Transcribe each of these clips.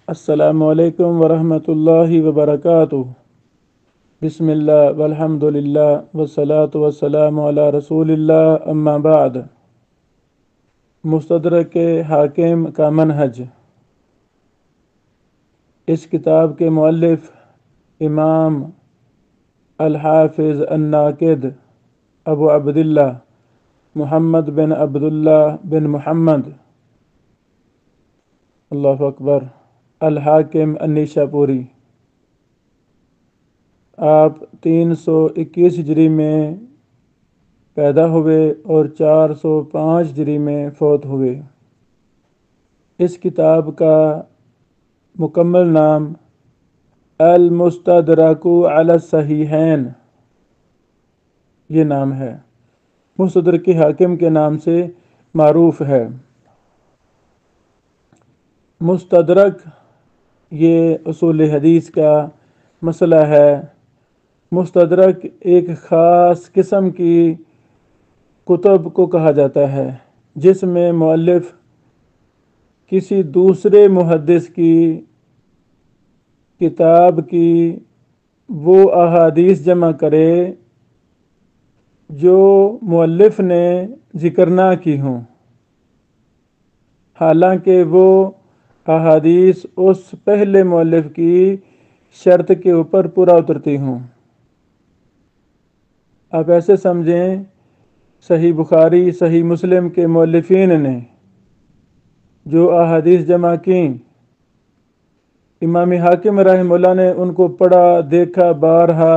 السلام علیکم ورحمۃ اللہ وبرکاتہ۔ بسم اللہ والحمد للہ والصلاة والسلام علی رسول اللہ، اما بعد۔ مستدرک حاکم کا منہج۔ اس کتاب کے مؤلف امام الحافظ الناقد ابو عبداللہ محمد بن عبداللہ بن محمد اللہ اکبر الحاکم النیشا پوری، آپ 321 ہجری میں پیدا ہوئے اور 405 ہجری میں فوت ہوئے۔ اس کتاب کا مکمل نام المستدرک علی الصحیحین یہ نام ہے، مستدرک حاکم کے نام سے معروف ہے۔ مستدرک یہ اصول حدیث کا مسئلہ ہے۔ مستدرک ایک خاص قسم کی کتب کو کہا جاتا ہے جس میں مؤلف کسی دوسرے محدث کی کتاب کی وہ احادیث جمع کرے جو مؤلف نے ذکر نہ کی ہوں، حالانکہ وہ احادیث اس پہلے مؤلف کی شرط کے اوپر پورا اترتی ہوں۔ آپ ایسے سمجھیں، صحیح بخاری صحیح مسلم کے مؤلفین نے جو احادیث جمع کیں، امام حاکم رحمہ اللہ نے ان کو پڑھا، دیکھا، بارہا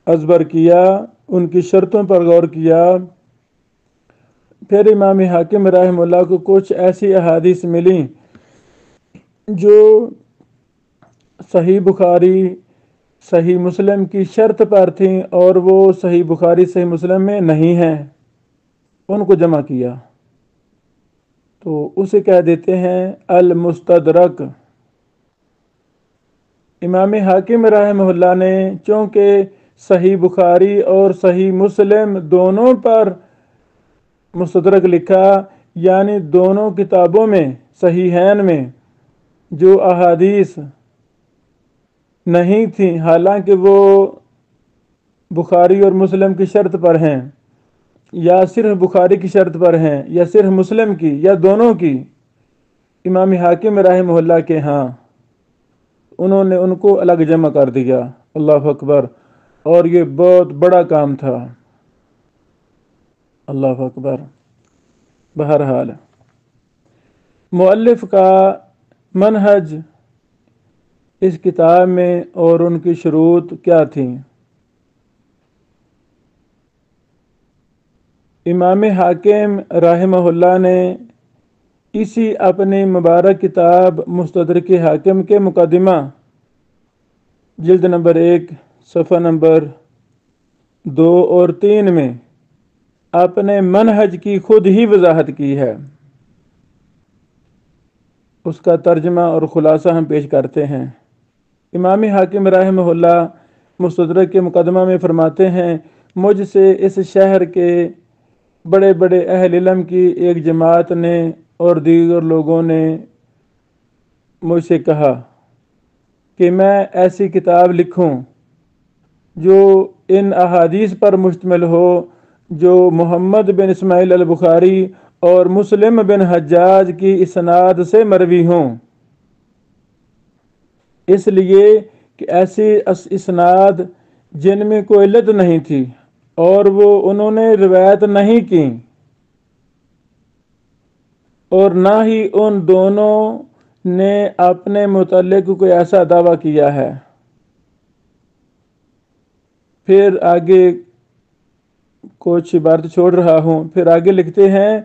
ازبر کیا، ان کی شرطوں پر غور کیا۔ پھر امام حاکم رحمہ اللہ کو کچھ ایسی احادیث ملیں جو صحیح بخاری صحیح مسلم کی شرط پر تھیں اور وہ صحیح بخاری صحیح مسلم میں نہیں ہیں، ان کو جمع کیا تو اسے کہہ دیتے ہیں المستدرک۔ امام حاکم رحمہ اللہ نے چونکہ صحیح بخاری اور صحیح مسلم دونوں پر مستدرک لکھا، یعنی دونوں کتابوں میں صحیحین میں جو احادیث نہیں تھیں حالانکہ وہ بخاری اور مسلم کی شرط پر ہیں، یا صرف بخاری کی شرط پر ہیں یا صرف مسلم کی یا دونوں کی، امام حاکم رحمہ اللہ کے ہاں انہوں نے ان کو الگ جمع کر دیا۔ اللہ اکبر، اور یہ بہت بڑا کام تھا۔ اللہ اکبر۔ بہرحال مؤلف کا منہج اس کتاب میں اور ان کی شروط کیا تھیں؟ امام حاکم رحمہ اللہ نے اسی اپنی مبارک کتاب مستدرک حاکم کے مقدمہ جلد نمبر 1 صفحہ نمبر 2 اور 3 میں اپنے منہج کی خود ہی وضاحت کی ہے۔ اس کا ترجمہ اور خلاصہ ہم پیش کرتے ہیں۔ امام حاکم رحمہ اللہ مستدرک کے مقدمہ میں فرماتے ہیں، مجھ سے اس شہر کے بڑے بڑے اہل علم کی ایک جماعت نے اور دیگر لوگوں نے مجھ سے کہا کہ میں ایسی کتاب لکھوں جو ان احادیث پر مشتمل ہو جو محمد بن اسماعیل البخاری اور مسلم بن حجاج کی اسناد سے مروی ہوں، اس لیے کہ ایسی اسناد جن میں کوئی علت نہیں تھی اور وہ انہوں نے روایت نہیں کی، اور نہ ہی ان دونوں نے اپنے متعلق کوئی ایسا دعویٰ کیا ہے۔ پھر آگے کچھ عبارت چھوڑ رہا ہوں، پھر آگے لکھتے ہیں،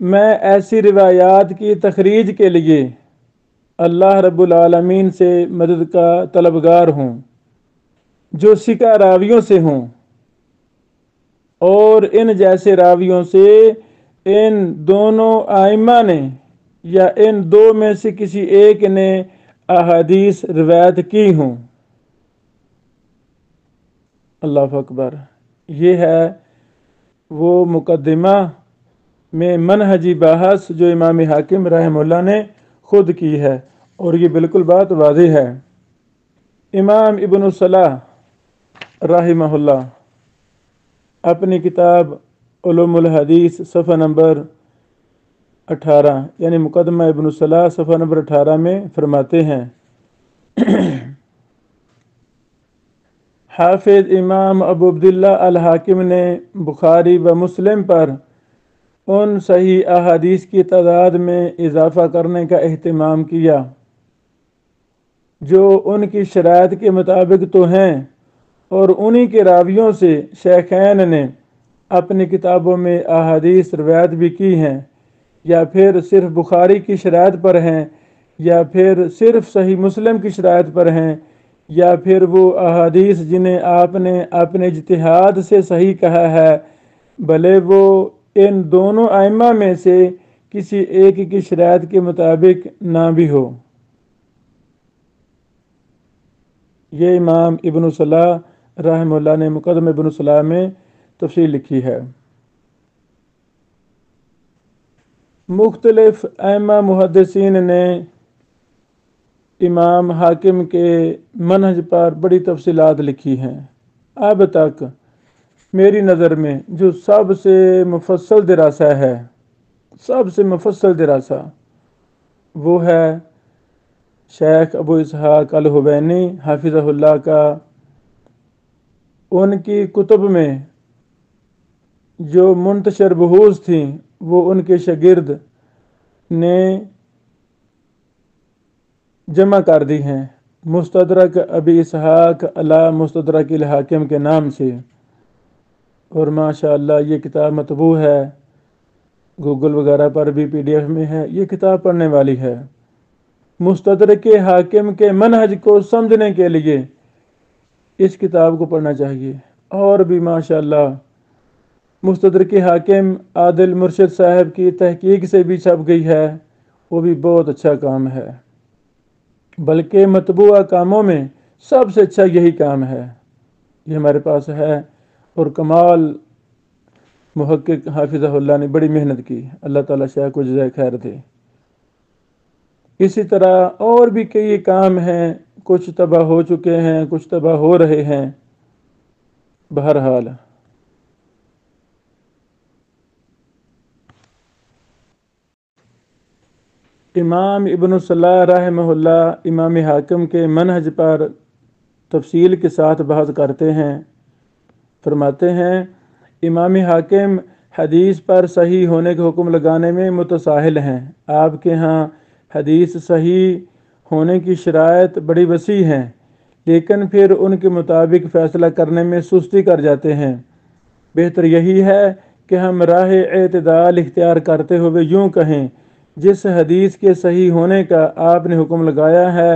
میں ایسی روایات کی تخریج کے لیے اللہ رب العالمین سے مدد کا طلبگار ہوں جو ثقہ راویوں سے ہوں، اور ان جیسے راویوں سے ان دونوں ائمہ نے یا ان دو میں سے کسی ایک نے احادیث روایت کی ہوں۔ اللہ اکبر۔ یہ ہے وہ مقدمہ میں منہجی بحث جو امام حاکم رحمہ اللہ نے خود کی ہے، اور یہ بالکل بات واضح ہے۔ امام ابن الصلاح رحمہ اللہ اپنی کتاب علوم الحدیث صفحہ نمبر 18 یعنی مقدمہ ابن الصلاح صفحہ نمبر 18 میں فرماتے ہیں، حافظ امام ابو عبداللہ الحاکم نے بخاری و مسلم پر ان صحیح احادیث کی تعداد میں اضافہ کرنے کا اہتمام کیا جو ان کی شرائط کے مطابق تو ہیں، اور انہی کے راویوں سے شیخین نے اپنی کتابوں میں احادیث روایت بھی کی ہیں، یا پھر صرف بخاری کی شرائط پر ہیں، یا پھر صرف صحیح مسلم کی شرائط پر ہیں، یا پھر وہ احادیث جنہیں آپ نے اپنے اجتہاد سے صحیح کہا ہے بھلے وہ ان دونوں ائمہ میں سے کسی ایک کی شرائط کے مطابق نہ بھی ہو۔ یہ امام ابن صلاح رحمہ اللہ نے مقدمہ ابن صلاح میں تفصیل لکھی ہے۔ مختلف ائمہ محدثین نے امام حاکم کے منہج پر بڑی تفصیلات لکھی ہیں۔ اب تک میری نظر میں جو سب سے مفصل دراسہ ہے، سب سے مفصل دراسہ، وہ ہے شیخ ابو اسحاق الحوینی حافظہ اللہ کا۔ ان کی کتب میں جو منتشر بحوث تھیں وہ ان کے شاگرد نے جمع کر دی ہیں، مستدرک ابی اسحاق علی مستدرک الحاکم کے نام سے، اور ماشاءاللہ یہ کتاب مطبوع ہے، گوگل وغیرہ پر بھی PDF میں ہے، یہ کتاب پڑھنے والی ہے۔ مستدرک حاکم کے منہج کو سمجھنے کے لیے اس کتاب کو پڑھنا چاہیے۔ اور بھی ماشاءاللہ مستدرک حاکم عادل مرشد صاحب کی تحقیق سے بھی چھپ گئی ہے، وہ بھی بہت اچھا کام ہے، بلکہ مطبوعہ کاموں میں سب سے اچھا یہی کام ہے۔ یہ ہمارے پاس ہے، اور کمال محقق حافظہ اللہ نے بڑی محنت کی، اللہ تعالیٰ شیخ کو جزائے خیر دے۔ اسی طرح اور بھی کئی کام ہیں، کچھ تباہ ہو چکے ہیں، کچھ تباہ ہو رہے ہیں۔ بہرحال امام ابن الصلاح رحمہ اللہ امام حاکم کے منہج پر تفصیل کے ساتھ بحث کرتے ہیں۔ فرماتے ہیں، امام حاکم حدیث پر صحیح ہونے کا حکم لگانے میں متساہل ہیں۔ آپ کے ہاں حدیث صحیح ہونے کی شرائط بڑی وسیع ہیں، لیکن پھر ان کے مطابق فیصلہ کرنے میں سستی کر جاتے ہیں۔ بہتر یہی ہے کہ ہم راہ اعتدال اختیار کرتے ہوئے یوں کہیں، جس حدیث کے صحیح ہونے کا آپ نے حکم لگایا ہے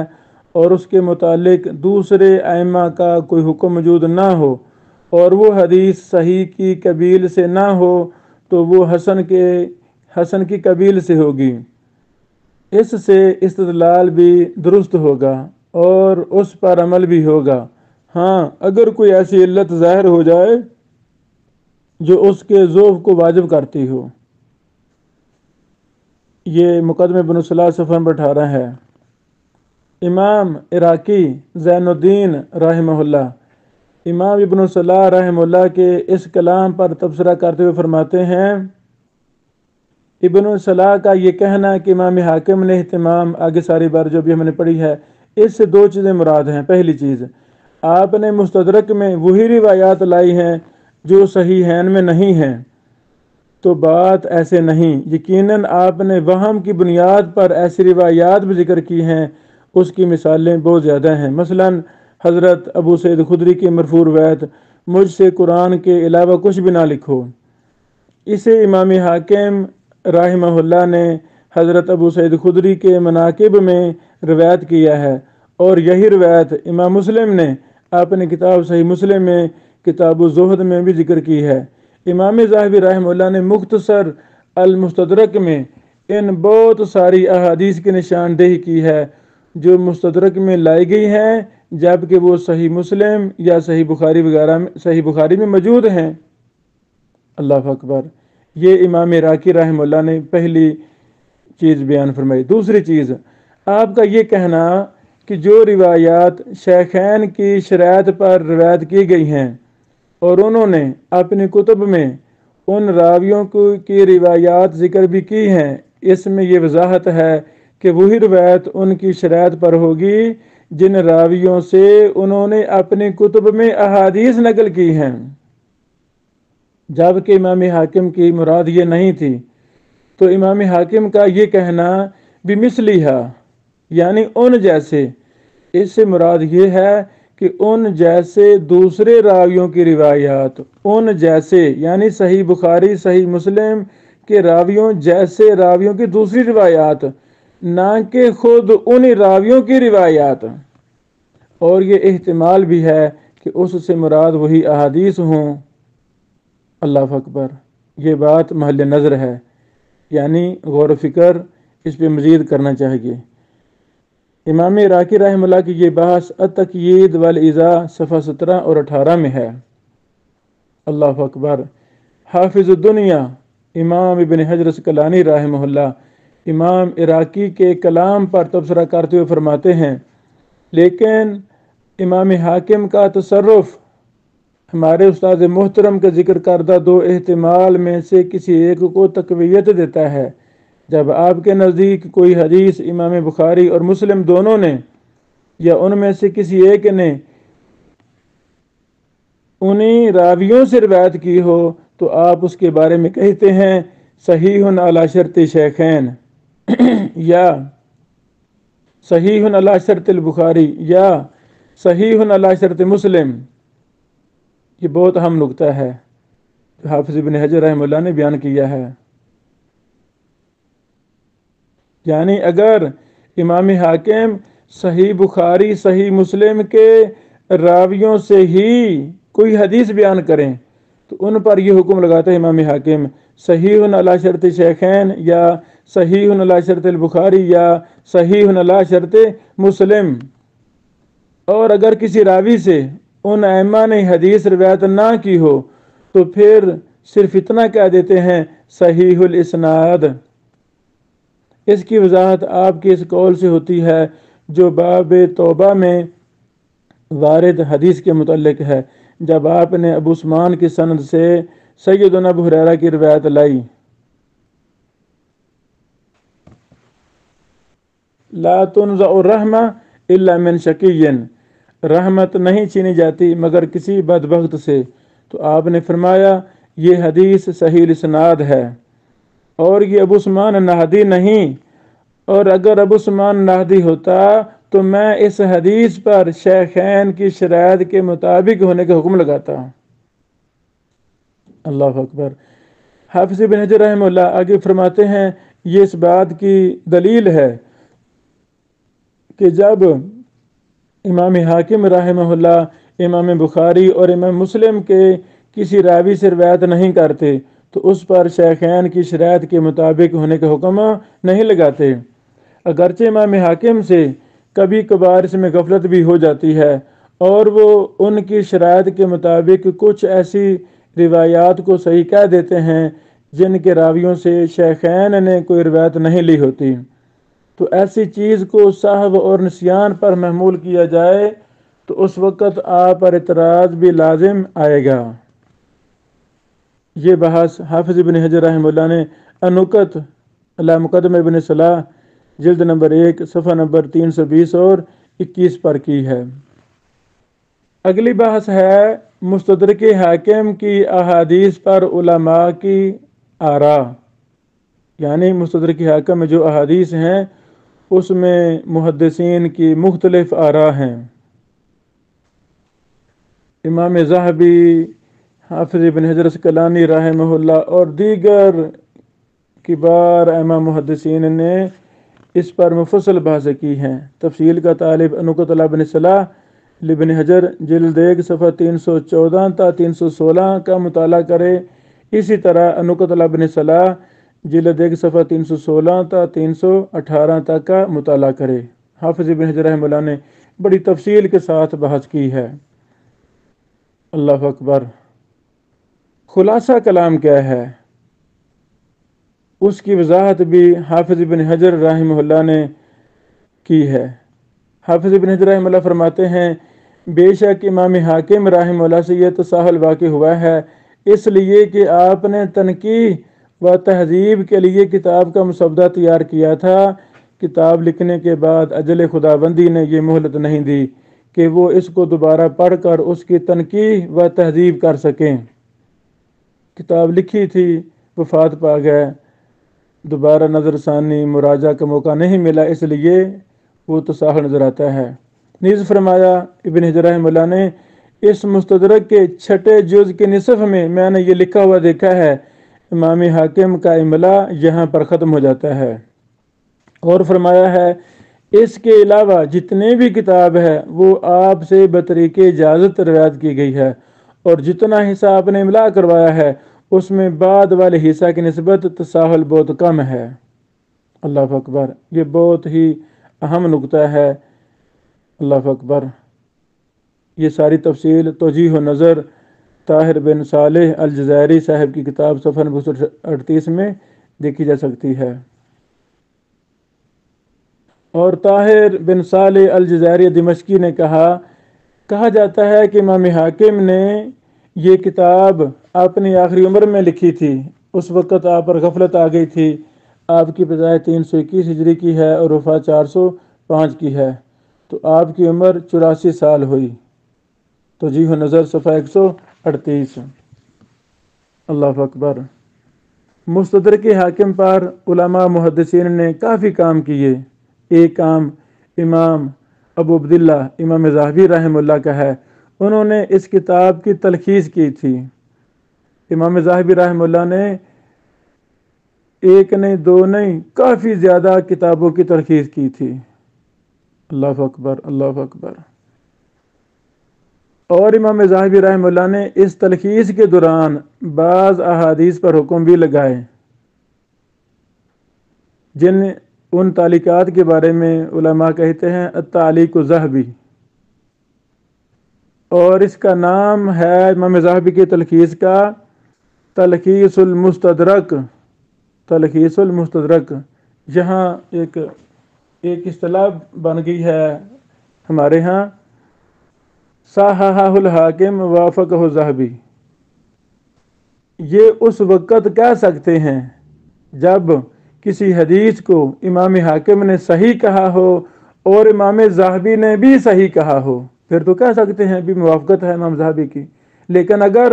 اور اس کے متعلق دوسرے ائمہ کا کوئی حکم موجود نہ ہو، اور وہ حدیث صحیح کی قبیل سے نہ ہو، تو وہ حسن کی قبیل سے ہوگی۔ اس سے استدلال بھی درست ہوگا اور اس پر عمل بھی ہوگا۔ ہاں، اگر کوئی ایسی علت ظاہر ہو جائے جو اس کے ذوف کو واجب کرتی ہو۔ یہ مقدمہ ابن صلاح صفحہ نمبر 18 ہے۔ امام عراقی زین الدین رحمہ اللہ امام ابن صلاح رحمہ اللہ کے اس کلام پر تبصرہ کرتے ہوئے فرماتے ہیں، ابن صلاح کا یہ کہنا کہ امام حاکم نے اہتمام، آگے ساری بار جو بھی ہم نے پڑھی ہے، اس سے دو چیزیں مراد ہیں۔ پہلی چیز، آپ نے مستدرک میں وہی روایات لائی ہیں جو صحیحین میں نہیں ہیں، تو بات ایسے نہیں۔ یقیناً آپ نے وہم کی بنیاد پر ایسی روایات بھی ذکر کی ہیں، اس کی مثالیں بہت زیادہ ہیں۔ مثلا حضرت ابو سعید خدری کی مرفوع روایت، مجھ سے قرآن کے علاوہ کچھ بھی نہ لکھو، اسے امام حاکم رحمہ اللہ نے حضرت ابو سعید خدری کے مناقب میں روایت کیا ہے، اور یہی روایت امام مسلم نے اپنی کتاب صحیح مسلم میں کتاب الزہد میں بھی ذکر کی ہے۔ امام ذہبی رحمہ اللہ نے مختصر المستدرک میں ان بہت ساری احادیث کی نشاندہی کی ہے جو مستدرک میں لائی گئی ہیں، جبکہ وہ صحیح مسلم یا صحیح بخاری میں موجود ہیں۔ اللہ اکبر! یہ امام عراقی رحمہ اللہ نے پہلی چیز بیان فرمائی۔ دوسری چیز، آپ کا یہ کہنا کہ جو روایات شیخین کی شرائط پر روایت کی گئی ہیں اور انہوں نے اپنی کتب میں ان راویوں کی روایات ذکر بھی کی ہیں، اس میں یہ وضاحت ہے کہ وہی روایت ان کی شرائط پر ہوگی جن راویوں سے انہوں نے اپنی کتب میں احادیث نقل کی ہیں، جبکہ امام حاکم کی مراد یہ نہیں تھی۔ تو امام حاکم کا یہ کہنا بمثلھا یعنی ان جیسے، اس سے مراد یہ ہے کہ ان جیسے دوسرے راویوں کی روایات، ان جیسے یعنی صحیح بخاری صحیح مسلم کے راویوں جیسے راویوں کی دوسری روایات، نہ کہ خود ان راویوں کی روایات۔ اور یہ احتمال بھی ہے کہ اس سے مراد وہی احادیث ہوں۔ اللہ اکبر، یہ بات محل نظر ہے، یعنی غور و فکر اس پہ مزید کرنا چاہیے۔ امام عراقی رحمہ اللہ کی یہ بحث التقیید والایذاء صفحہ 17 اور 18 میں ہے۔ اللہ اکبر۔ حافظ الدنیا امام ابن حجر اسقلانی رحمہ اللہ امام عراقی کے کلام پر تبصرہ کرتے ہوئے فرماتے ہیں، لیکن امام حاکم کا تصرف ہمارے استاد محترم کا ذکر کردہ دو احتمال میں سے کسی ایک کو تقویت دیتا ہے۔ جب آپ کے نزدیک کوئی حدیث امام بخاری اور مسلم دونوں نے یا ان میں سے کسی ایک نے انہی راویوں سے روایت کی ہو تو آپ اس کے بارے میں کہتے ہیں صحیح علی شرط شیخین یا صحیح علی شرط البخاری یا صحیح علی شرط مسلم۔ یہ بہت اہم نکتہ ہے جو حافظ ابن حجر رحمہ اللہ نے بیان کیا ہے۔ یعنی اگر امام حاکم صحیح بخاری صحیح مسلم کے راویوں سے ہی کوئی حدیث بیان کریں تو ان پر یہ حکم لگاتا ہے امام حاکم صحیح علی شرط شیخین یا صحیح علی شرط البخاری یا صحیح علی شرط مسلم۔ اور اگر کسی راوی سے ان ائمہ نے حدیث روایت نہ کی ہو تو پھر صرف اتنا کہہ دیتے ہیں صحیح الاسناد۔ اس کی وضاحت آپ کے اس قول سے ہوتی ہے جو باب توبہ میں وارد حدیث کے متعلق ہے، جب آپ نے ابو عثمان کی سند سے سیدنا ابو ہریرہ کی روایت لائی، لا تنزع الرحمہ الا من شقی، رحمت نہیں چھینی جاتی مگر کسی بدبخت سے، تو آپ نے فرمایا یہ حدیث صحیح الاسناد ہے اور یہ ابو عثمان نہدی نہیں، اور اگر ابو عثمان نہدی ہوتا تو میں اس حدیث پر شیخین کی شرائط کے مطابق ہونے کا حکم لگاتا۔ اللہ اکبر۔ حافظ ابن حجر رحمہ اللہ آگے فرماتے ہیں یہ اس بات کی دلیل ہے کہ جب امام حاکم رحمہ اللہ امام بخاری اور امام مسلم کے کسی راوی سے روایت نہیں کرتے تو اس پر شیخین کی شرائط کے مطابق ہونے کا حکم نہیں لگاتے، اگرچہ امام حاکم سے کبھی کبھار اس میں غفلت بھی ہو جاتی ہے اور وہ ان کی شرائط کے مطابق کچھ ایسی روایات کو صحیح کہہ دیتے ہیں جن کے راویوں سے شیخین نے کوئی روایت نہیں لی ہوتی، تو ایسی چیز کو سہو اور نسیان پر محمول کیا جائے تو اس وقت آپ پر اعتراض بھی لازم آئے گا۔ یہ بحث حافظ ابن حجر رحمہ اللہ نے النکت علی مقدمہ ابن صلاح جلد نمبر 1 صفحہ نمبر 320 اور 21 پر کی ہے۔ اگلی بحث ہے مستدرک حاکم کی احادیث پر علماء کی آراء، یعنی مستدرک حاکم میں جو احادیث ہیں اس میں محدثین کی مختلف آراء ہیں۔ امام ذہبی، حافظ ابن حجر اسقلانی رحمہ اللہ اور دیگر کبار ائمہ محدثین نے اس پر مفصل بحث کی ہیں۔ تفصیل کا طالب انکت علی ابن صلاح لابن حجر جلد 1 صفحہ 314 تا 316 کا مطالعہ کرے، اسی طرح انکت علی ابن صلاح جلد 1 صفحہ 316 تا 318 تک کا مطالعہ کرے۔ حافظ ابن حجر رحمہ اللہ نے بڑی تفصیل کے ساتھ بحث کی ہے۔ اللہ اکبر۔ خلاصہ کلام کیا ہے؟ اس کی وضاحت بھی حافظ ابن حجر رحمہ اللہ نے کی ہے۔ حافظ ابن حجر رحمہ اللہ فرماتے ہیں بے شک امام حاکم رحمہ اللہ سے یہ تساہل واقع ہوا ہے، اس لیے کہ آپ نے تنقیح و تہذیب کے لیے کتاب کا مسودہ تیار کیا تھا۔ کتاب لکھنے کے بعد اجل خداوندی نے یہ مہلت نہیں دی کہ وہ اس کو دوبارہ پڑھ کر اس کی تنقیح و تہذیب کر سکیں۔ کتاب لکھی تھی، وفات پا گئے، دوبارہ نظر ثانی مراجعہ کا موقع نہیں ملا، اس لیے وہ تساہل نظر آتا ہے۔ نیز فرمایا ابن حجر رحمہ اللہ نے اس مستدرک کے چھٹے جز کے نصف میں نے یہ لکھا ہوا دیکھا ہے، امام حاکم کا املا یہاں پر ختم ہو جاتا ہے۔ اور فرمایا ہے اس کے علاوہ جتنے بھی کتاب ہے وہ آپ سے بطریق اجازت روایت کی گئی ہے، اور جتنا حصہ آپ نے املا کروایا ہے اس میں بعد والے حصہ کی نسبت تساہل بہت کم ہے۔ اللہ اکبر، یہ بہت ہی اہم نقطہ ہے۔ اللہ اکبر، یہ ساری تفصیل توجیہ و نظر طاہر بن صالح الجزائری صاحب کی کتاب صفحہ نمبر 238 میں دیکھی جا سکتی ہے۔ اور طاہر بن صالح الجزائری دمشقی نے کہا جاتا ہے کہ امام حاکم نے یہ کتاب اپنی آخری عمر میں لکھی تھی۔ اس وقت آپ پر غفلت آ گئی تھی۔ آپ کی پیدائش 321 ہجری کی ہے اور وفات 405 کی ہے، تو آپ کی عمر 84 سال ہوئی۔ توجیہ نظر صفحہ 138۔ اللہ اکبر، مستدرک حاکم پر علماء محدثین نے کافی کام کیے۔ ایک کام امام ابو عبداللہ امام ذہبی رحمہ اللہ کا ہے، انہوں نے اس کتاب کی تلخیص کی تھی۔ امام ذہبی رحمہ اللہ نے ایک نہیں دو نہیں کافی زیادہ کتابوں کی تلخیص کی تھی۔ اللہ اکبر، اللہ اکبر۔ اور امام ذہبی رحمہ اللہ نے اس تلخیص کے دوران بعض احادیث پر حکم بھی لگائے، ان تعلیقات کے بارے میں علماء کہتے ہیں التعلیق الذہبی، اور اس کا نام ہے امام ذہبی کی تلخیص کا تلخیص المستدرک۔ تلخیص المستدرک یہاں ایک اصطلاح بن گئی ہے ہمارے ہاں، صححہ الحاکم وافقہ الذہبی۔ یہ اس وقت کہہ سکتے ہیں جب کسی حدیث کو امام حاکم نے صحیح کہا ہو اور امام ذہبی نے بھی صحیح کہا ہو، پھر تو کہہ سکتے ہیں بھی موافقت ہے امام ذہبی کی۔ لیکن اگر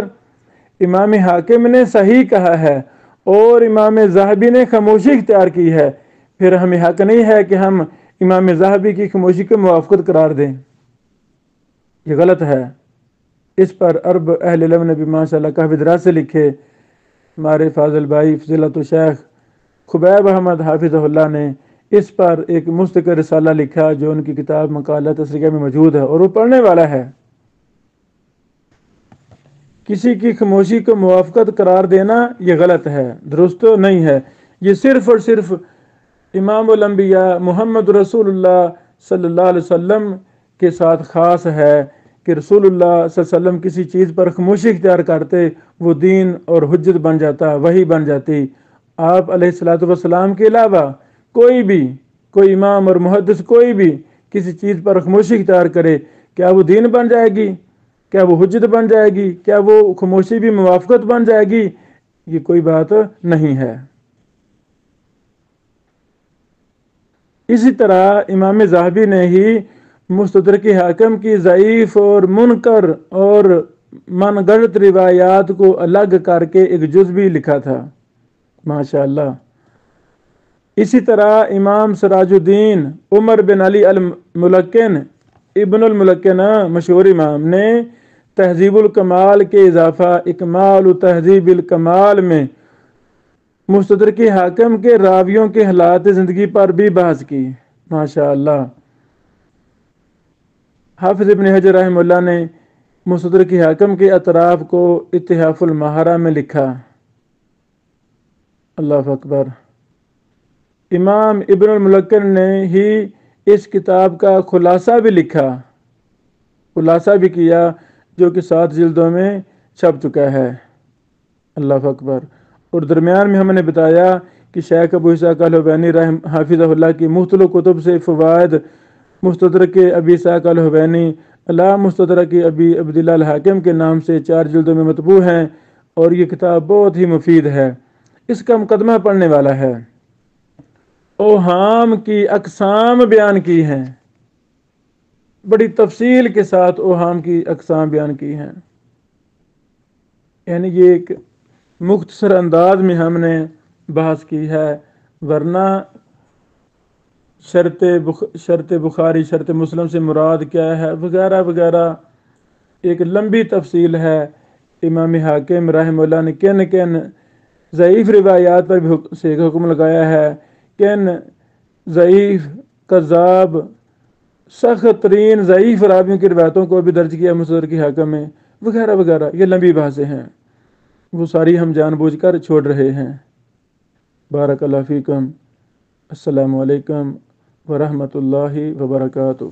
امام حاکم نے صحیح کہا ہے اور امام ذہبی نے خاموشی اختیار کی ہے، پھر ہمیں حق نہیں ہے کہ ہم امام ذہبی کی خاموشی کو موافقت قرار دیں، یہ غلط ہے۔ اس پر عرب اہل علم نے بھی ماشاءاللہ کافی دراسے لکھے۔ ہمارے فاضل بھائی فضیلت الشیخ خبیب احمد حافظہ اللہ نے اس پر ایک مستقل رسالہ لکھا جو ان کی کتاب مقالہ تسریہ میں موجود ہے، اور وہ پڑھنے والا ہے۔ کسی کی خاموشی کو موافقت قرار دینا یہ غلط ہے، درست نہیں ہے۔ یہ صرف اور صرف امام الانبیاء محمد رسول اللہ صلی اللہ علیہ وسلم کے ساتھ خاص ہے کہ رسول اللہ صلی اللہ علیہ وسلم کسی چیز پر خاموشی اختیار کرتے، وہ دین اور حجت بن جاتا، وحی بن جاتی۔ آپ علیہ الصلوۃ والسلام کے علاوہ کوئی امام اور محدث کوئی بھی کسی چیز پر خاموشی اختیار کرے، کیا وہ دین بن جائے گی؟ کیا وہ حجت بن جائے گی؟ کیا وہ خاموشی بھی موافقت بن جائے گی؟ یہ کوئی بات نہیں ہے۔ اسی طرح امام ذہبی نے ہی مستدرک حاکم کی ضعیف اور منکر اور من گھڑت روایات کو الگ کر کے ایک جز بھی لکھا تھا، ماشاءاللہ۔ اسی طرح امام سراج الدین عمر بن علی الملکن ابن الملکن مشہور امام نے تہذیب الکمال کے اضافہ اکمال تہذیب الکمال میں مستدرک حاکم کے راویوں کے حالات زندگی پر بھی بحث کی، ماشاءاللہ۔ حافظ ابن حجر رحمہ اللہ نے مستدرک حاکم کے اطراف کو اتحاف المہارہ میں لکھا۔ اللہ اکبر۔ امام ابن الملکن نے ہی اس کتاب کا خلاصہ بھی لکھا، خلاصہ بھی کیا، جو کہ 7 جلدوں میں چھپ چکا ہے۔ اللہ اکبر۔ اور درمیان میں ہم نے بتایا کہ شیخ ابو اسحاق الحوینی حافظہ اللہ کی مختلف کتب سے فوائد مستدرک ابی اسحاق الحوینی علی مستدرک ابی عبداللہ الحاکم کے نام سے 4 جلدوں میں مطبوع ہیں، اور یہ کتاب بہت ہی مفید ہے۔ اس کا مقدمہ پڑھنے والا ہے۔ اوہام کی اقسام بیان کی ہیں، بڑی تفصیل کے ساتھ اوہام کی اقسام بیان کی ہیں، یعنی یہ ایک مختصر انداز میں ہم نے بحث کی ہے، ورنہ شرط بخاری شرط مسلم سے مراد کیا ہے وغیرہ وغیرہ ایک لمبی تفصیل ہے۔ امام حاکم رحمہ اللہ نے کن کن ضعیف روایات پر بھی سے حکم لگایا ہے، کن ضعیف کذاب سخت ترین ضعیف راویوں کی روایتوں کو بھی درج کیا مستدرک حاکم میں وغیرہ وغیرہ، یہ لمبی بحثیں ہیں، وہ ساری ہم جان بوجھ کر چھوڑ رہے ہیں۔ بارک اللہ فیکم۔ السلام علیکم ورحمۃ اللہ وبرکاتہ۔